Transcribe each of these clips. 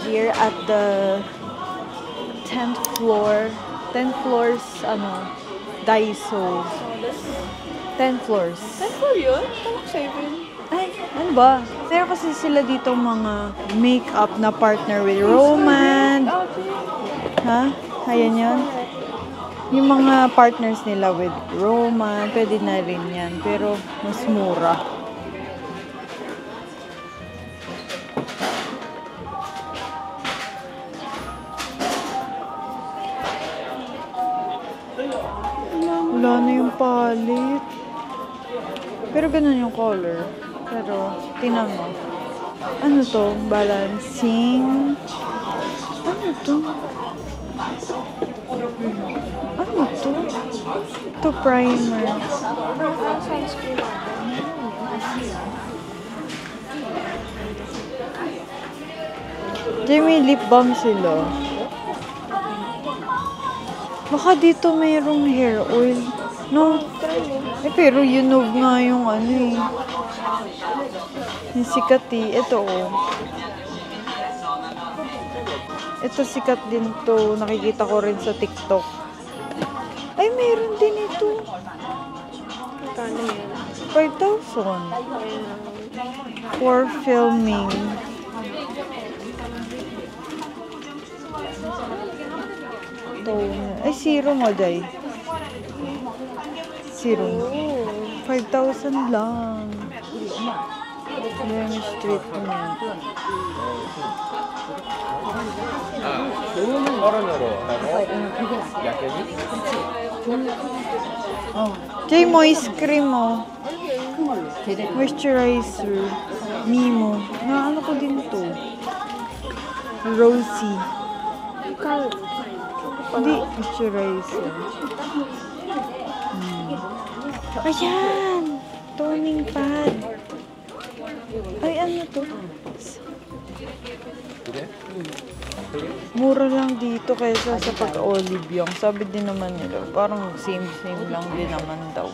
here at the 10th floor. 10 floors, Daiso. 10 floors. 10 floor yun? Parang 7. Ay, ano ba? Pero kasi sila dito mga makeup na partner with Roman. Ha? Ayan yun. Yung mga partners nila with Roman, pwede na rin yan. Pero mas mura. Wala na yung palette. Pero ganun yung color. Pero, tingnan mo. Ano to? Balancing. Ano to? Ano to? Ito primer. Diyan may lip balm sila. Baka dito mayroong hair oil. No? Pero Unov nga yung yung sikat Ito Ito sikat din to. Nakikita ko rin sa TikTok. Ay, mayroon din ito. Magkano yan? 5,000. For filming. Ay, serum day. Serum. 5,000 lang. Blemish treatment. Jay, moist cream moisturizer. Mimo. Ano ko din to? Rosy. Hindi, moisturizer. Ayan! Toning pad. Ay, ano to? Mura lang dito kaysa sa pag-olive yung. Sabi din naman nila, parang same lang din naman daw.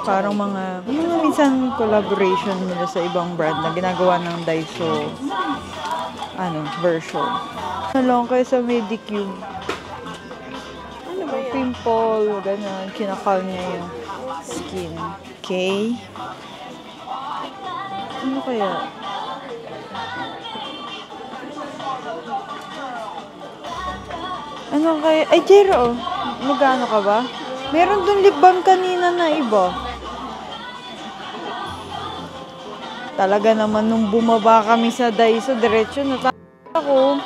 Parang mga minsan collaboration nila sa ibang brand na ginagawa ng Daiso version. Ano lang kayo sa Medicube. Ano ba yan? Pimple, ganun. Kinakal niya yung skin. Okay? Ano kaya? Ano kaya? Ay, Jero, magkano ka ba? Meron dun lip balm kanina na iba. Talaga naman nung bumaba kami sa Daiso, diretso na ako.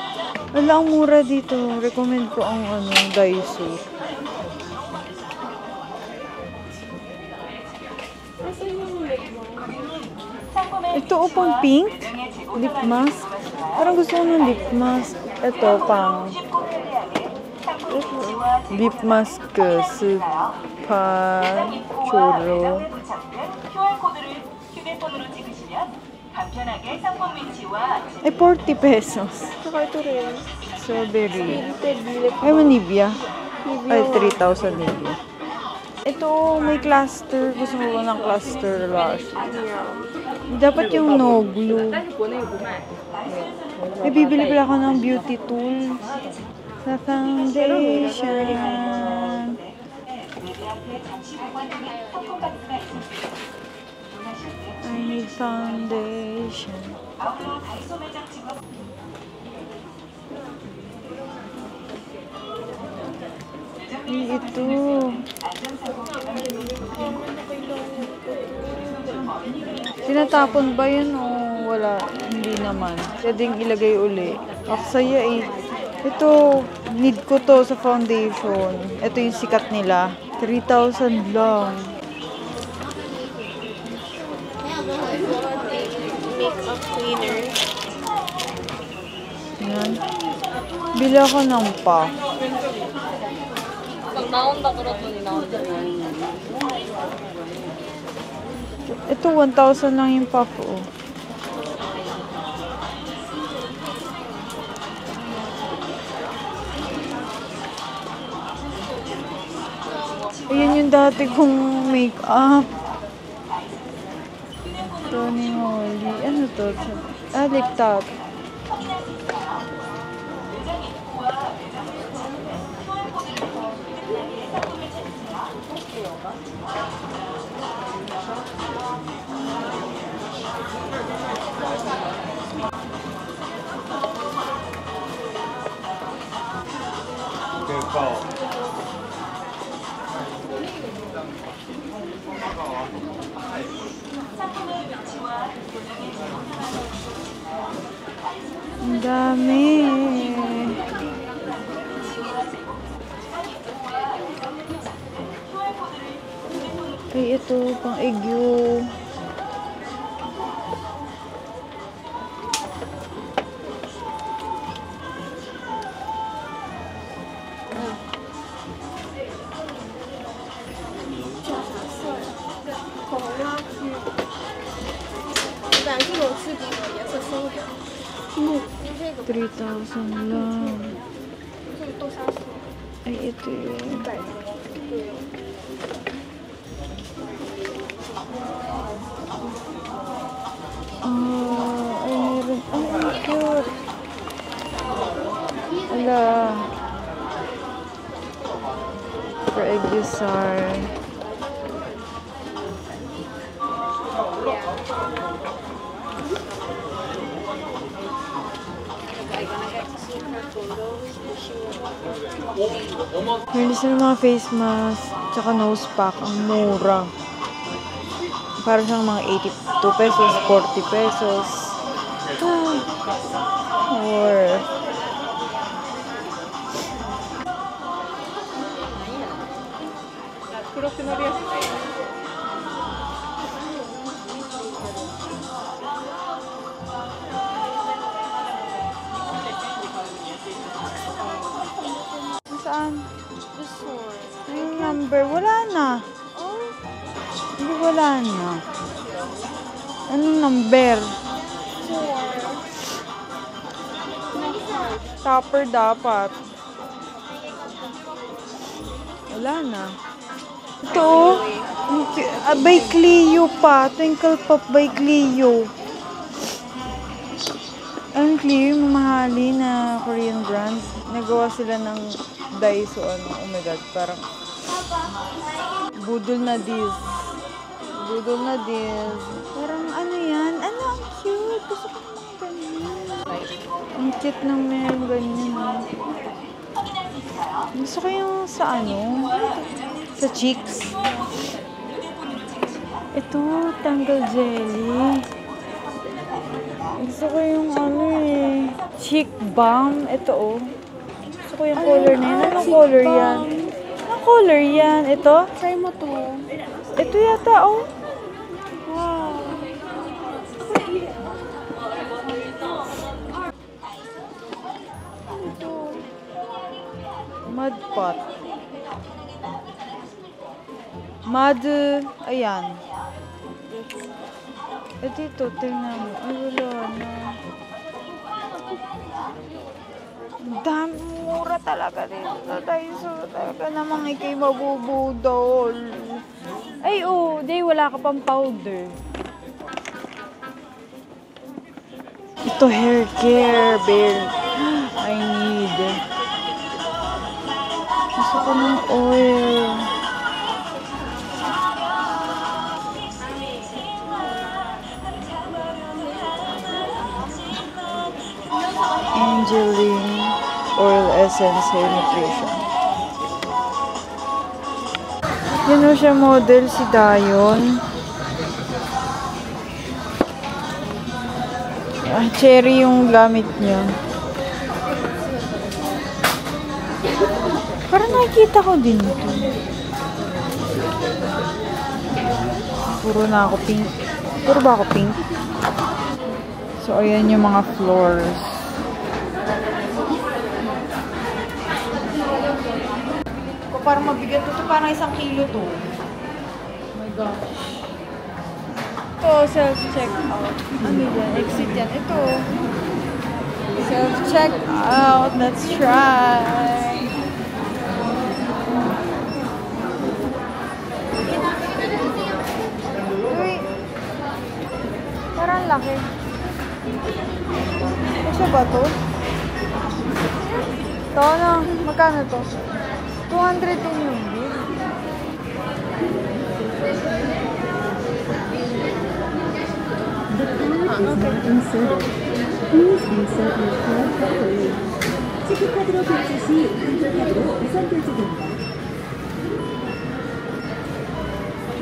Wala, ang mura dito. Recommend ko ang Daiso. Ito pang pink. Lip mask. Parang gusto ko ng lip mask. Ito pang lip mask Spa Churro. Ay, 40 pesos. Saka ito rin. Strawberry. Tinted lip. Ay, Nivea. Ay, 3,000 Nivea. Ito, may cluster. Gusto mo ba ng cluster lash? Dapat yung no glue. Ay, bibili pala ako ng beauty tool. Sa foundation. I need foundation. Ito. Tinatapon ba yun o wala? Hindi naman. Pwedeng ilagay uli. Aksaya Ito, need ko to sa foundation. Ito yung sikat nila. 3,000 lang. Makeup cleaner. Yan. Bili ako ng pa. Pag naunta ko rin naunta. Ito, 1,000 lang yung puff, Ayan yung dati kong make-up. Tony Moly. Ano to? Liktat. Ang dami. Ay, ito, pang egyo. 음. 3,000 lang. Ay, ito yun. Ay, meron. Ay, ang cute. Ala. For Egusar. Meron sila mga face mask, tsaka nose pack, ang mura. Parang siyang mga 82 pesos, 40 pesos. Or, saan? This one. Yung number, wala na. Oh, Hindi, wala na. Anong number? 4. Topper dapat. Wala na. Ito, by Clio pa. Twinkle Pop by Clio. Ang Clio, yung mamahali na Korean brand. Nagawa sila ng Daiso, oh my god, parang budol na this. Budol na this. Parang ano yan? Ano, ang cute. Gusto ko ng ganyan. Ang cute ng meron ganyan. Gusto ko yung sa ano? Sa cheeks. Ito, tanggal jelly. Gusto ko yung ano eh. Cheek balm. Ito oh. Gusto ko yung color na yan. Anong color yan? Anong color yan? Ito? Try mo to. Ito yata oh. Wow. Ito. Mud pot. Mud, ayan. Eh dito, tingnan mo. Ay, wala na. Ang dami, mura talaga dito sa Daiso. Talaga namang ikay mabubudol. Ay, oh, day, wala ka pang powder. Ito, hair care, bear. I need. Gusto ko ng oil. Angeline Oil Essence Hair Nutrition. Yan o siya model, si Dayon. Cherry yung gamit niya. Parang nakikita ko din ito. Puro na ako pink. Puro ba ako pink? So, ayan yung mga floors. Parang mabigat ito. Parang 1 kilo to. Oh my gosh. Ito, self-check out. Ano yan? Exit yan. Ito. Self-check out. Let's try. Uy. Parang laki. Kasya ba to? Ito ano? Magkano to? 200 din yung bill. Please insert your card properly. 체크카드로 결제 시 인터카드로 우선 결제됩니다.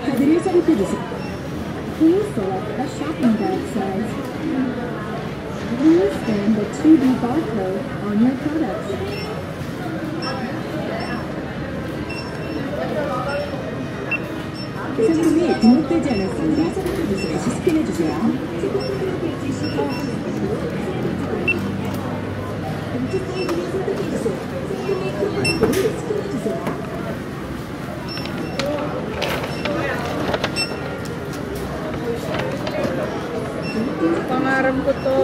카드를 삽입해 주세요. Please select a shopping bag size. Please scan the 2D barcode on your products. 상품이 등록되지 않았습니다. 다시 스캔해 주세요. 체크카드로 결제 시 공지 사이즈를 선택해 주세요. 상품의 QR코드를 스캔해 주세요. Pangarap ko to.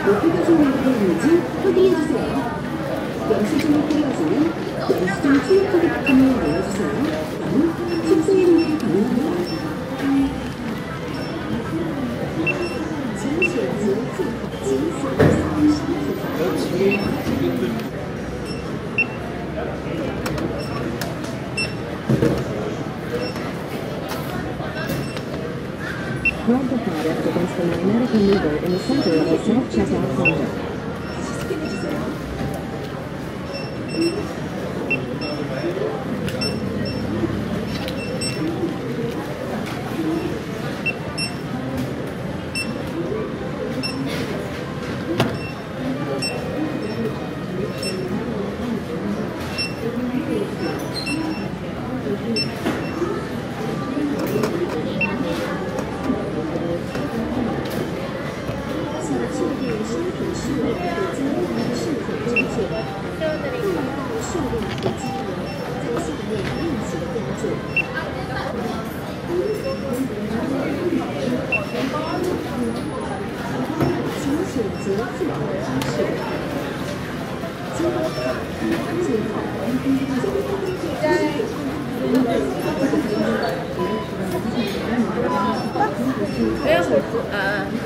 높이가 정도인지 확인해주세요. 영수증이 필요하시면 영수증 출력하기 버튼을 눌러주세요. 그럼 숙소 이동이 가능합니다. Rub the product against the magnetic remover in the center of the self-checkout counter.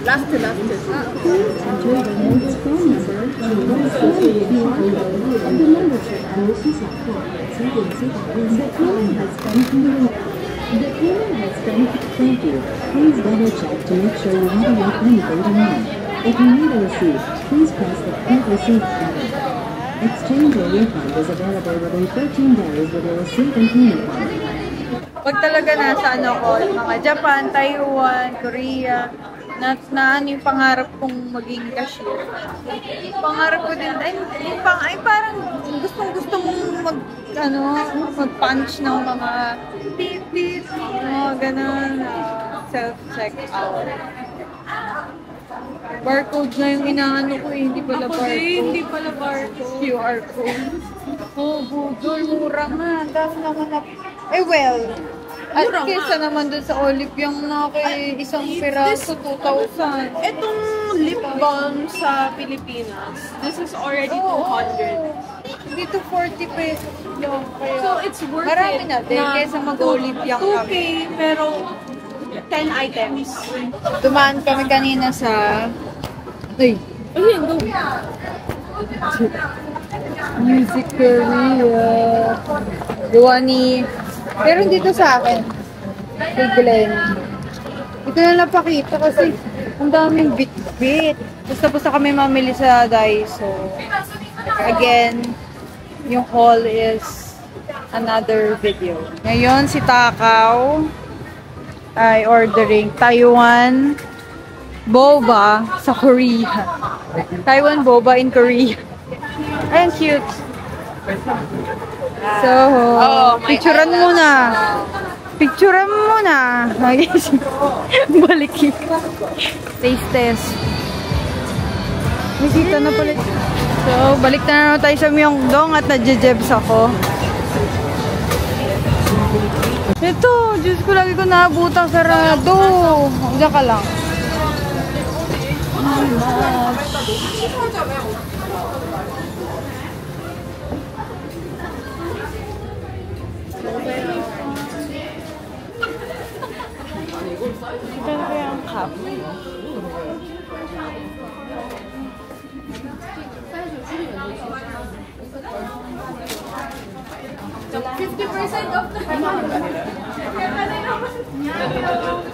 Last. Enter the note's phone number and one phone QR code of the membership platform. The payment has been completed. The payment has been. Thank you. Please double check to make sure you haven't left anything behind. If you need a receipt, please press the print receipt button. Exchange or refund is available within 13 days with your receipt and payment card. Pag talaga nasa ano ko, mga Japan, Taiwan, Korea, na ano yung pangarap kong maging cashier. Pangarap ko din, ay parang gusto mong mag-punch ng mga beep, mga ganun, self-checkout. Barcode na yung inaano ko eh, hindi pala barcode. Hindi pala barcode. QR code. Oh, budol, mura nga. Dami naman na. Eh well, at kesa naman dun sa Olive yung isang piraso, 2,000. Itong lip balm sa Pilipinas, this is already 200. Dito 40 pesos lang. Kaya So, it's worth marami it na din kesa mag-Olive yung 2K, kami. pero 10 items. Dumaan kami kanina sa... Ay! Ayun, go. Music Korea. Gawa ni... Pero dito sa akin, kay Glenn. Ito na napakita kasi ang daming bit-bit. Tapos na kami mamili sa Daiso. Again, yung haul is another video. Ngayon, si Takaw ay ordering Taiwan boba sa Korea. Taiwan boba in Korea. Ayan, cute. So, picturean mo na. Picturean mo na. Balikin. Taste test. Nakita na pala. So, balik na naman tayo sa Myeongdong at nadjejebs ako. Ito, Diyos ko, lagi ko naabutang sarado. Diyan ka lang.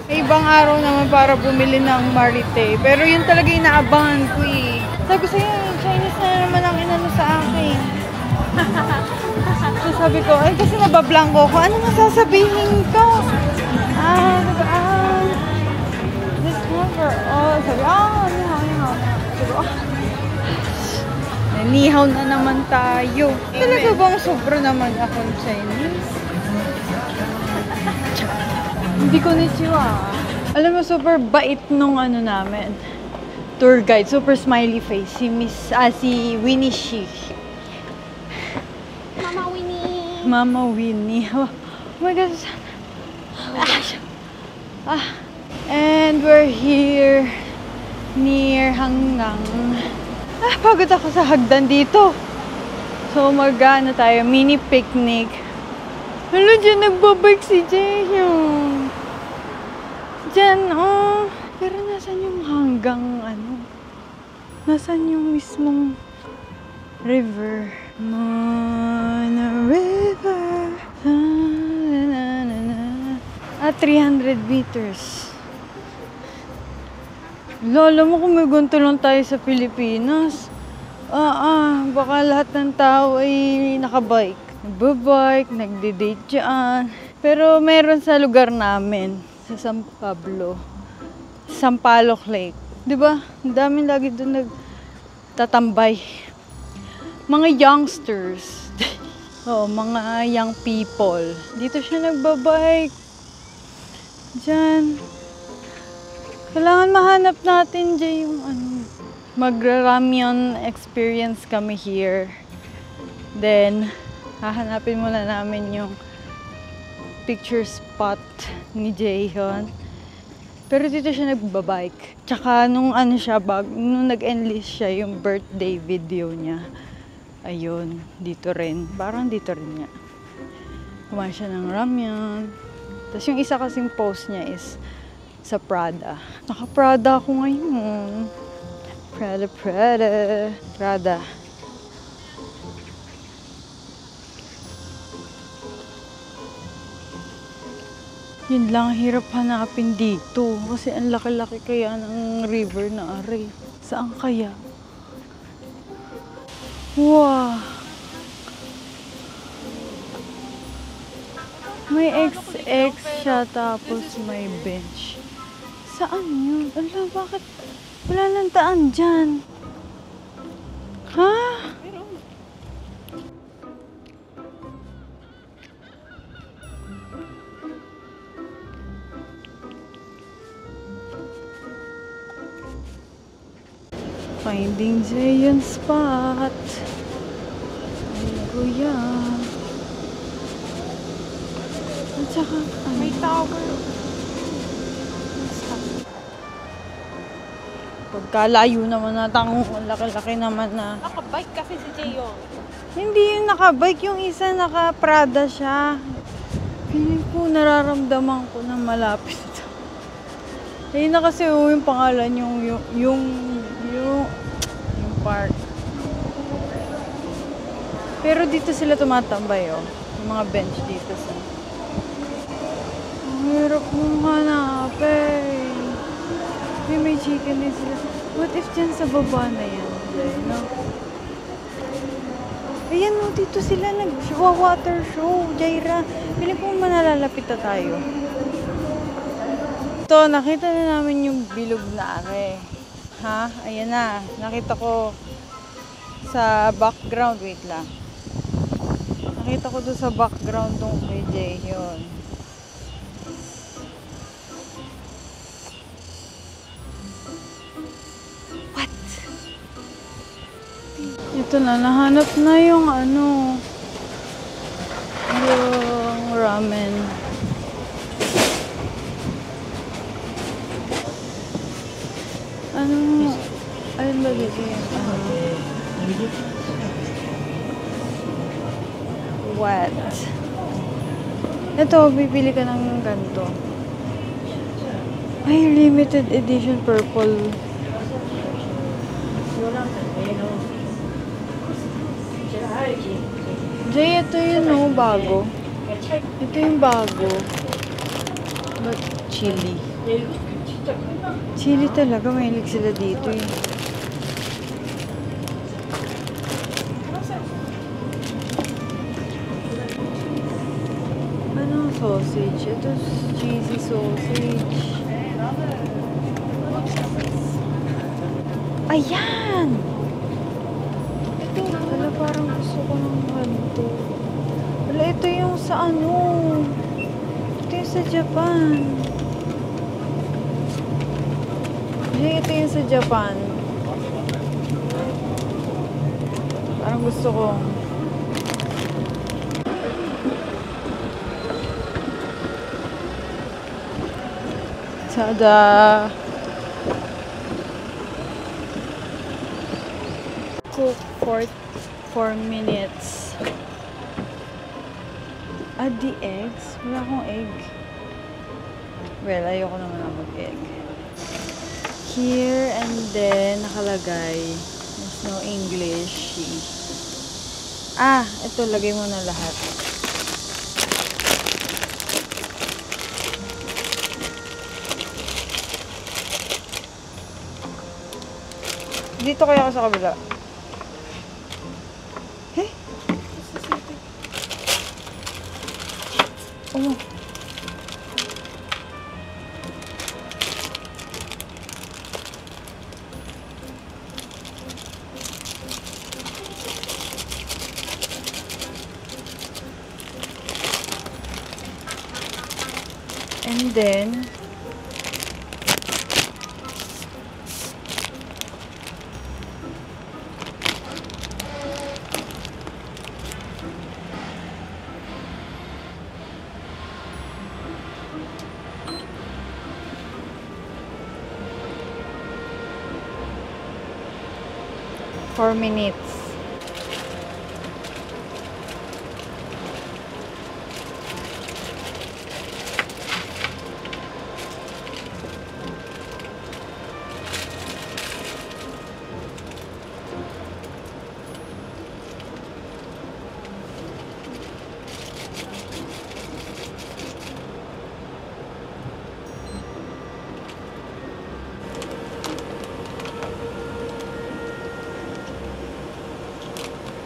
Ibang araw naman para bumili ng Marite. Pero yun talaga yung naabangan ko eh. Sabi ko sa'yo, Chinese na naman ang inano sa akin. So sabi ko, ay kasi nabablanko ko. Ano nga sasabihin ko? This number, sabi, nihaw. Sabi ko, nihaw na naman tayo. Talaga bang sobra naman akong Chinese? Hindi ko konnichiwa. Alam mo, super bait nung ano namin. Tour guide, super smiley face. Si Winnie Shi. Mama Winnie. Oh my gosh. And we're here near Hanggang. Pagod ako sa hagdan dito. So mag-ano tayo, mini picnic. Hala, dyan nagbabike si Jaehyung. Dyan, Pero nasan yung hanggang, Nasan yung mismong river? Mona River. 300 meters. Lala mo kung may ganito lang tayo sa Pilipinas. Baka lahat ng tao ay nakabike. Nagbabike, nagde-date dyan. Pero meron sa lugar namin, sa San Pablo, Sampaloc Lake. Diba? Ang daming lagi doon nagtatambay. Mga youngsters. Mga young people. Dito siya nagbabike. Diyan. Kailangan mahanap natin dyan yung magra-ramyun experience kami here. Then, hahanapin muna namin yung picture spot ni Jaehyun. Pero dito siya nagbabike. Tsaka nung nung nag-enlist siya yung birthday video niya. Ayun, dito rin. Parang dito rin niya. Kumain siya ng ramyun. Tapos yung isa kasing post niya is sa Prada. Naka-Prada ako ngayon. Prada. Yun lang, hirap hanapin dito. Kasi ang laki-laki kaya ng river na ari. Saan kaya? Wow! May XX siya, tapos may bench. Saan yun? Ala, bakit wala nang daan dyan? Ha? Finding Jaehyun spot. Ay, kuya. At saka, May tower. pagkalayo naman natang laki-laki naman na. Nakabike kasi si Jaehyung. Hindi yung nakabike, yung isa naka-Prada siya. Feeling ko nararamdaman ko na malapit ito. Ayun na kasi yung pangalan, yung park. Pero dito sila tumatambay, yung mga bench dito sa. Ang hirap mong hanapin. May chicken din sila. What if dyan sa baba na yan? No? Ayan, dito sila nag-water show, Jaira. Piling ko manalalapit na tayo. Ito, nakita na namin yung bilog na are. Ha? Ayan na. Nakita ko sa background. Wait lang. Nakita ko doon sa background tong kay Jaehyun. What? Ito na. Nahanap na yung yung ramen. Ayun ba dito yung what? Ito, bibili ka ng ganito. Ay, limited edition purple. Jay, ito yun oh, bago. Ito yung bago. But chili. Chili talaga, mahilig sila dito eh. Anong sausage? Ito cheesy sausage. Ayan! Ito, wala parang gusto ko ng ganito. Wala, ito yung sa ano. Ito yung sa Japan. Ito yung sa Japan. Parang gusto ko. Tada! Cook for 4 minutes. Add the eggs? Wala akong egg. Well, ayoko naman na mag-egg. Here and then, nakalagay. There's no English. Ah, ito, lagay mo na lahat. Dito kaya ako sa kabila. Eh? Oh. And then, four minutes.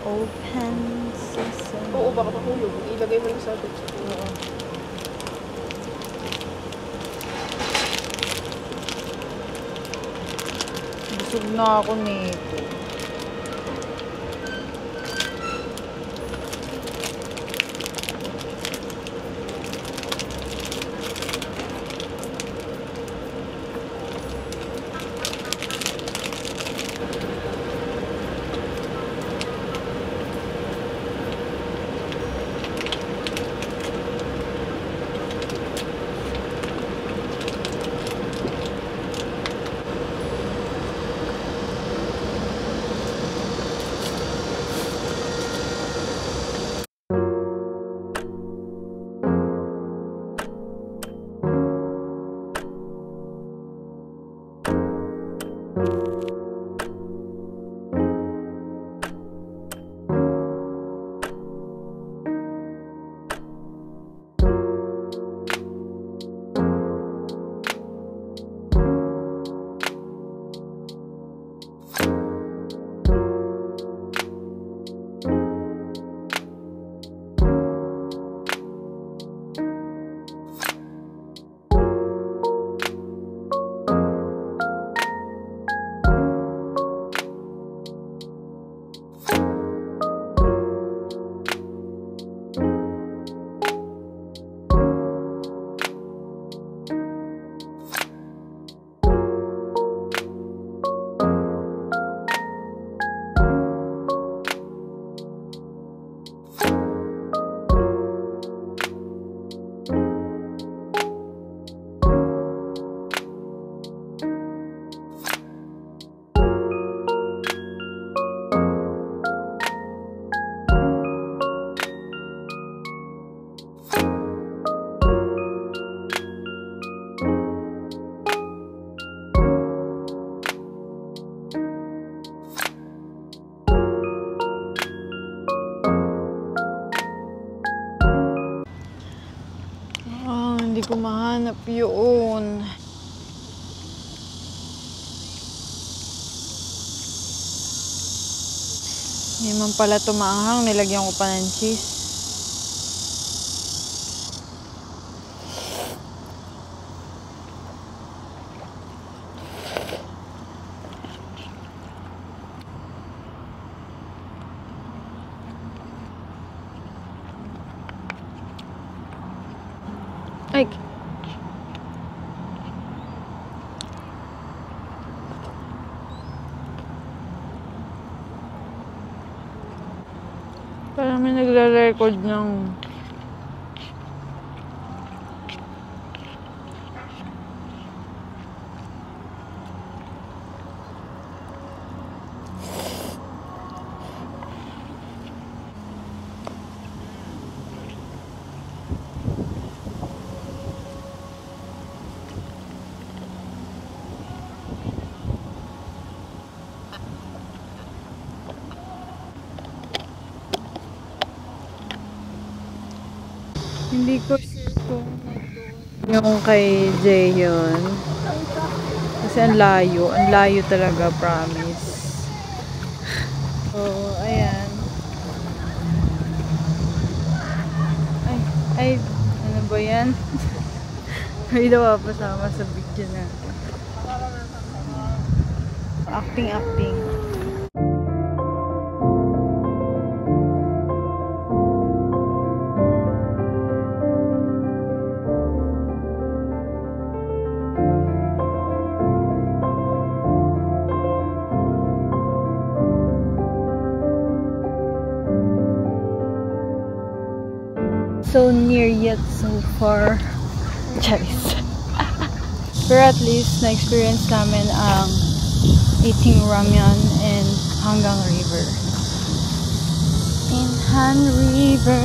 Open sesame. Oo, baka mahulog. Ilagay mo yung sausage. Oo. Busog na ako nito. Hindi ko mahanap yun. Hindi man pala tumaanghang. Nilagyan ko pa ng cheese. Ay. Parang may nagre-record ng hindi ko sure kung yung kay Jay yun. Kasi ang layo talaga, promise. So, ayan. Ay, ano ba yan? May napapasama sa video natin. Acting. So near yet so far. Charis. Pero at least na-experience namin ang eating ramyun in Hanggang River. In Han River.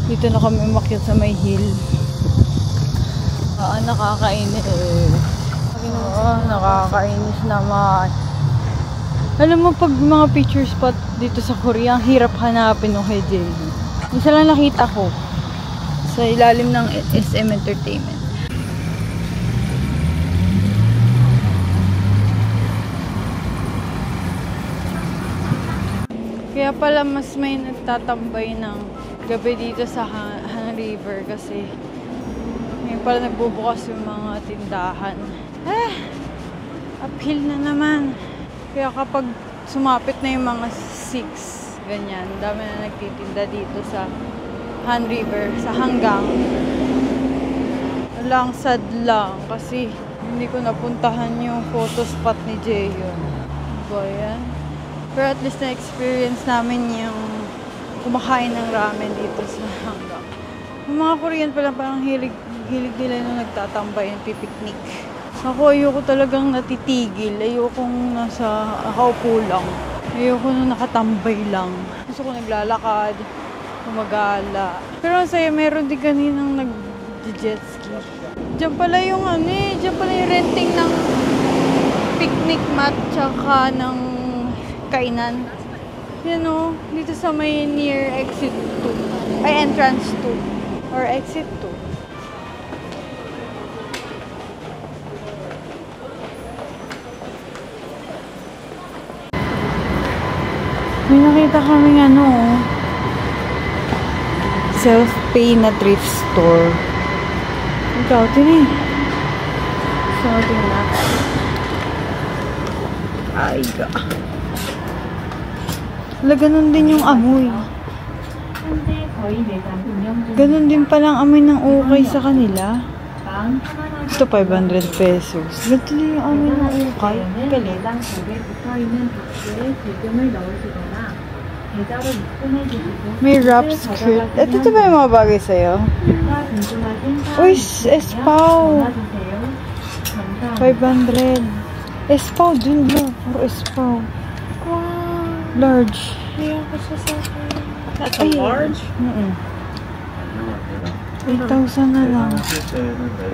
Dito na kami umakyat sa may hill. Nakakainis. Nakakainis naman. Alam mo, pag mga picture spot dito sa Korea, ang hirap hanapin o kay Jay. Isa lang nakita ko sa ilalim ng SM Entertainment. Kaya pala mas may nagtatambay ng gabi dito sa Han River kasi ngayon pala nagbubukas yung mga tindahan. Uphill na naman. Kaya kapag sumapit na yung mga 6, ganyan, dami na nagtitinda dito sa Han River, sa Hanggang. Lang sad lang kasi hindi ko napuntahan yung photo spot ni Jayon. Ano ba yan? Pero at least na-experience namin yung kumakain ng ramen dito sa Hanggang. Yung mga Korean pala parang hilig nila nung nagtatambay yung pipiknik. Ako ayoko talagang natitigil. Ayokong nasa nakaupo lang. Ayoko nung nakatambay lang. Gusto ko naglalakad, gumagala. Pero ang saya, meron din kaninang nag-jet ski. Diyan pala yung diyan pala yung renting ng picnic mat tsaka ng kainan. Yan o, dito sa may near exit 2. Ay, entrance 2. Or exit 2. May nakita kaming self-pay na thrift store. Ikaw, tinig. So, tingnan. Ay, ga. Wala, ganun din yung amoy. Ganun din palang amoy ng ukay sa kanila. Ito, 500 pesos. Ganito din yung amoy ng ukay. Galing. May wrap skirt. Ito ba yung mga bagay sa'yo? Uy, Espaw. 500. Espaw din ba? Puro Espaw. Wow. Large. That's a large? 8,000 na lang.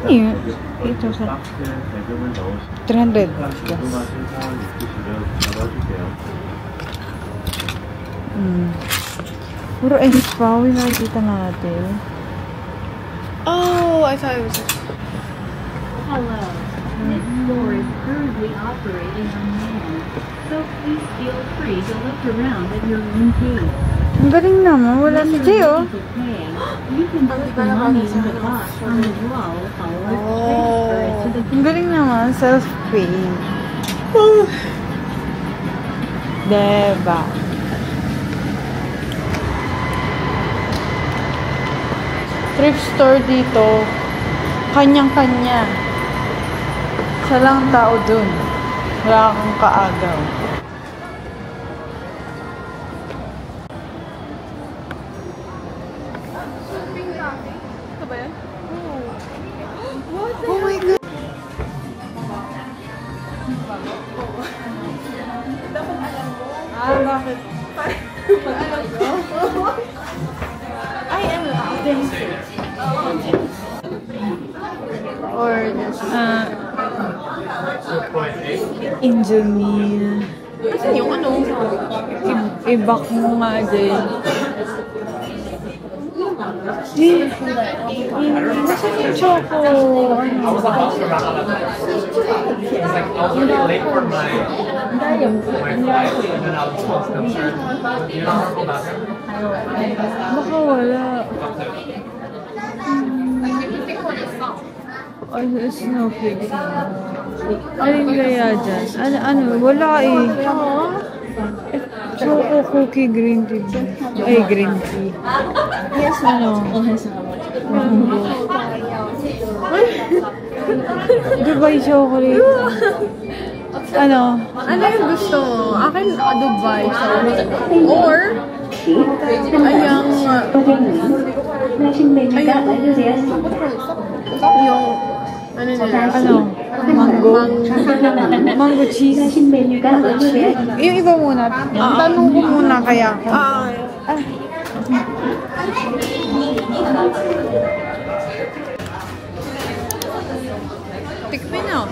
Iya, 8,000. 300 plus. Puro Espaw yung nakikita natin. I thought it was. Hello. This store is currently operating on man, so please feel free to look around at your own pace. Ang galing naman. Wala si Jay, oh. To pay, you can put the money in the box on the wall or transfer it to the Ang galing naman. Self-pay. Diba? Thrift store dito. Kanyang-kanya. Siya lang tao dun. Wala akong kaagaw. Ito ba yan? Oh my God! Bakit? I am or this. Indomie. Kasi yung ano? I-back mo nga, Jay. Nasaan yung choco? I was like, I was already late for my flight, and then I was supposed to turn. You know how about that? Baka wala. Snow cakes. Alin kaya dyan? Ano? Wala eh. Choco cookie green tea. Ay, green tea. Yes, ano? Dubai chocolate. Ano? Ano yung gusto mo? Akin, Dubai. Or, yung, ano nila? Ano? Mango. Mango cheese. Yung iba muna. Tanong ko muna kaya ako. Tikmin na.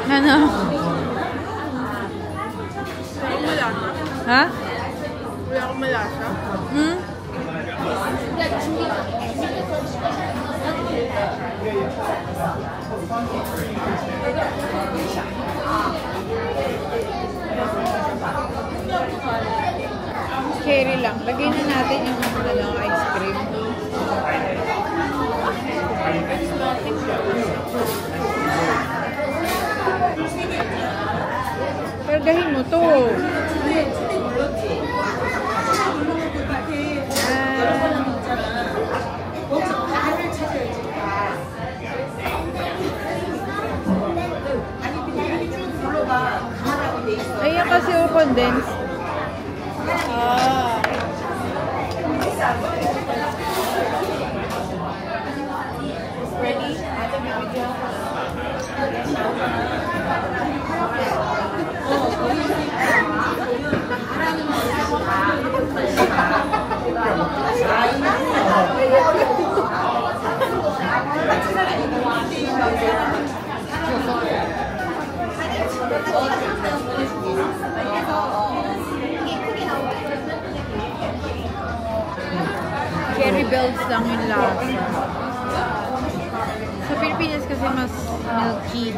Ano? Ha? Wala akong malasa. Hmm? Cherry lang. Lagyan na natin yung ice cream. Pergahin mo to. Ayan kasi yung condensed. Cherry bells lang yung lasa. Sa Pilipinas kasi mas milky.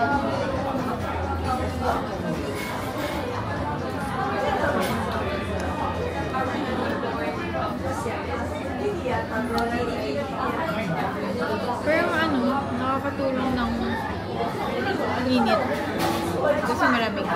Pero ano, nakakatulong ng init. Kasi malamig.